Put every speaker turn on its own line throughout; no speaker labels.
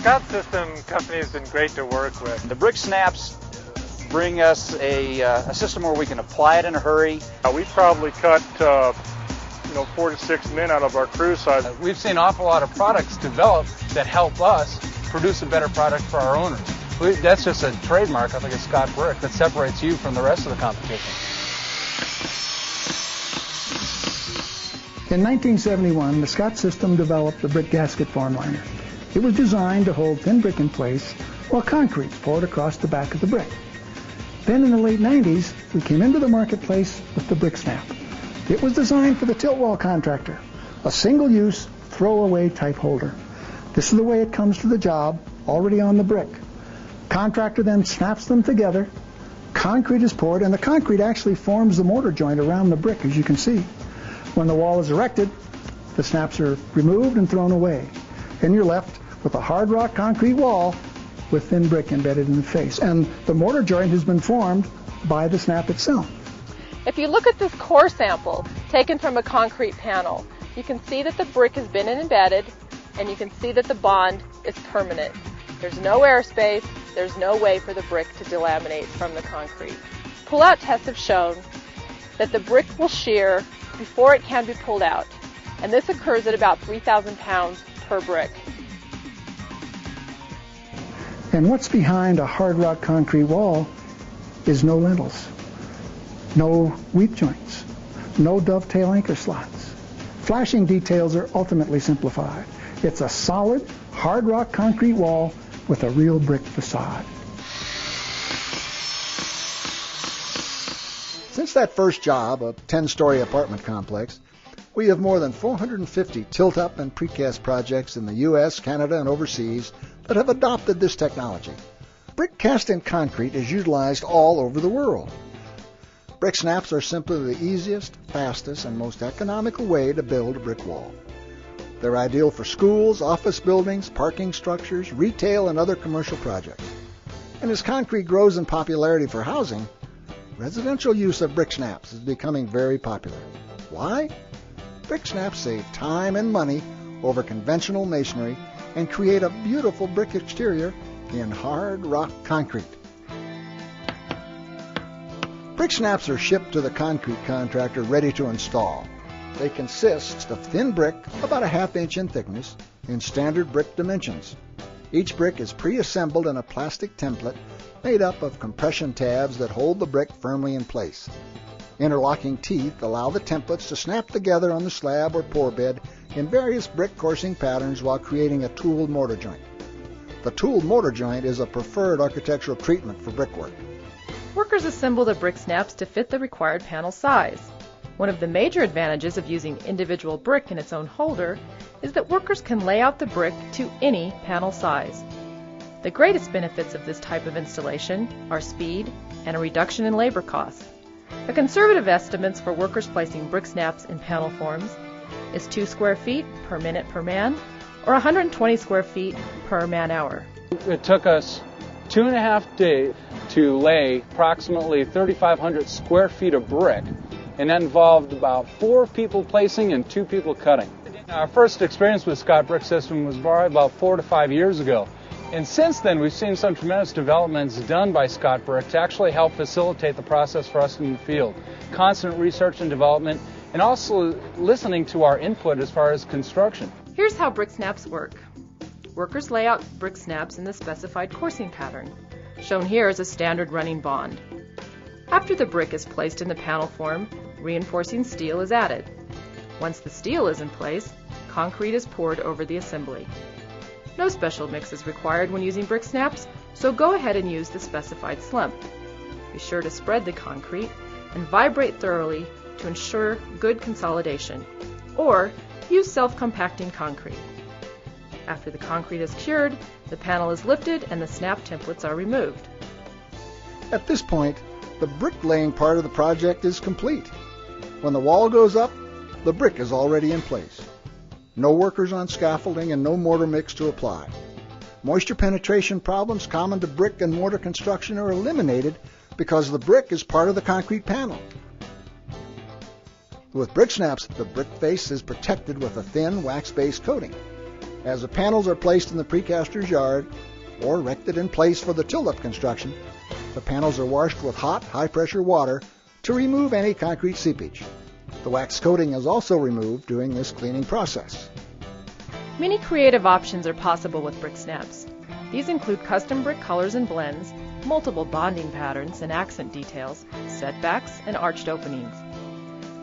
Scott System company has been great to work with.
The brick snaps bring us a system where we can apply it in a hurry.
We probably cut 4 to 6 men out of our crew size.
We've seen an awful lot of products develop that help us produce a better product for our owners. That's just a trademark, I think, of Scott Brick that separates you from the rest of the competition.
In 1971, the Scott System developed the brick gasket form liner. It was designed to hold thin brick in place while concrete poured across the back of the brick. Then in the late 90s, we came into the marketplace with the brick snap. It was designed for the tilt wall contractor, a single-use, throwaway type holder. This is the way it comes to the job, already on the brick. Contractor then snaps them together, concrete is poured, and the concrete actually forms the mortar joint around the brick, as you can see. When the wall is erected, the snaps are removed and thrown away, and you're left with a hard rock concrete wall with thin brick embedded in the face. And the mortar joint has been formed by the snap itself.
If you look at this core sample taken from a concrete panel, you can see that the brick has been embedded, and you can see that the bond is permanent. There's no airspace, there's no way for the brick to delaminate from the concrete. Pull-out tests have shown that the brick will shear before it can be pulled out, and this occurs at about 3,000 pounds per brick.
And what's behind a hard rock concrete wall is no lintels, no weep joints, no dovetail anchor slots. Flashing details are ultimately simplified. It's a solid, hard rock concrete wall with a real brick facade.
Since that first job, a 10-story apartment complex, we have more than 450 tilt-up and precast projects in the U.S., Canada, and overseas that have adopted this technology. Brick cast in concrete is utilized all over the world. Brick snaps are simply the easiest, fastest, and most economical way to build a brick wall. They're ideal for schools, office buildings, parking structures, retail, and other commercial projects. And as concrete grows in popularity for housing, residential use of brick snaps is becoming very popular. Why? Brick snaps save time and money over conventional masonry and create a beautiful brick exterior in hard rock concrete. Brick snaps are shipped to the concrete contractor ready to install. They consist of thin brick, about a ½ inch in thickness, in standard brick dimensions. Each brick is pre-assembled in a plastic template made up of compression tabs that hold the brick firmly in place. Interlocking teeth allow the templates to snap together on the slab or pour bed in various brick coursing patterns while creating a tooled mortar joint. The tooled mortar joint is a preferred architectural treatment for brickwork.
Workers assemble the brick snaps to fit the required panel size. One of the major advantages of using individual brick in its own holder is that workers can lay out the brick to any panel size. The greatest benefits of this type of installation are speed and a reduction in labor costs. A conservative estimates for workers placing brick snaps in panel forms is 2 square feet per minute per man, or 120 square feet per man-hour.
It took us 2.5 days to lay approximately 3,500 square feet of brick, and that involved about 4 people placing and 2 people cutting. Our first experience with Scott Brick System was probably about 4 to 5 years ago. And since then, we've seen some tremendous developments done by Scott Brick to actually help facilitate the process for us in the field. Constant research and development, and also listening to our input as far as construction.
Here's how brick snaps work. Workers lay out brick snaps in the specified coursing pattern. Shown here is a standard running bond. After the brick is placed in the panel form, reinforcing steel is added. Once the steel is in place, concrete is poured over the assembly. No special mix is required when using brick snaps, so go ahead and use the specified slump. Be sure to spread the concrete and vibrate thoroughly to ensure good consolidation, or use self-compacting concrete. After the concrete is cured, the panel is lifted and the snap templates are removed.
At this point, the bricklaying part of the project is complete. When the wall goes up, the brick is already in place. No workers on scaffolding and no mortar mix to apply. Moisture penetration problems common to brick and mortar construction are eliminated because the brick is part of the concrete panel. With brick snaps, the brick face is protected with a thin wax-based coating. As the panels are placed in the precaster's yard or erected in place for the tilt-up construction, the panels are washed with hot, high-pressure water to remove any concrete seepage. The wax coating is also removed during this cleaning process.
Many creative options are possible with brick snaps. These include custom brick colors and blends, multiple bonding patterns and accent details, setbacks, and arched openings.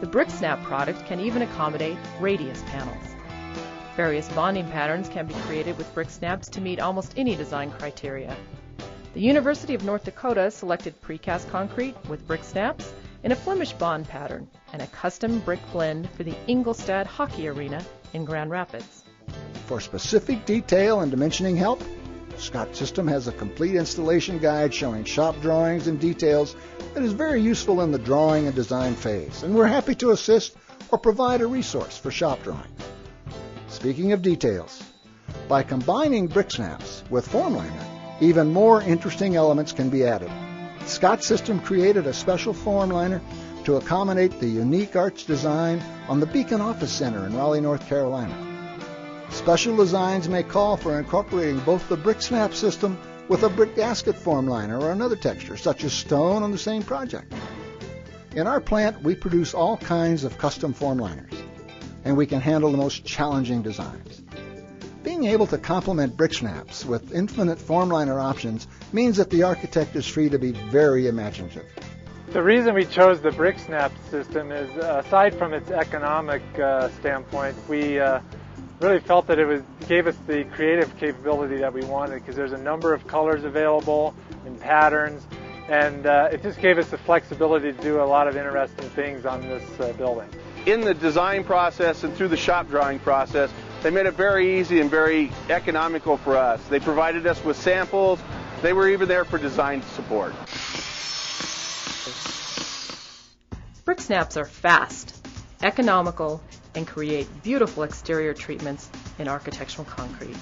The brick snap product can even accommodate radius panels. Various bonding patterns can be created with brick snaps to meet almost any design criteria. The University of North Dakota selected precast concrete with brick snaps in a Flemish bond pattern and a custom brick blend for the Ingolstadt Hockey Arena in Grand Rapids.
For specific detail and dimensioning help, Scott System has a complete installation guide showing shop drawings and details that is very useful in the drawing and design phase, and we're happy to assist or provide a resource for shop drawing. Speaking of details, by combining brick snaps with formliner, even more interesting elements can be added. Scott System created a special formliner to accommodate the unique arch design on the Beacon Office Center in Raleigh, North Carolina. Special designs may call for incorporating both the brick snap system with a brick gasket formliner or another texture, such as stone, on the same project. In our plant, we produce all kinds of custom formliners, and we can handle the most challenging designs. Being able to complement brick snaps with infinite formliner options means that the architect is free to be very imaginative.
The reason we chose the brick snap system is, aside from its economic standpoint, we really felt that it gave us the creative capability that we wanted, because there's a number of colors available and patterns, and it just gave us the flexibility to do a lot of interesting things on this building.
In the design process and through the shop drawing process, they made it very easy and very economical for us. They provided us with samples. They were even there for design support.
Brick snaps are fast, economical, and create beautiful exterior treatments in architectural concrete.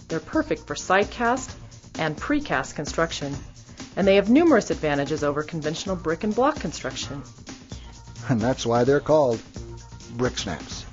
They're perfect for site cast and precast construction, and they have numerous advantages over conventional brick and block construction.
And that's why they're called brick snaps.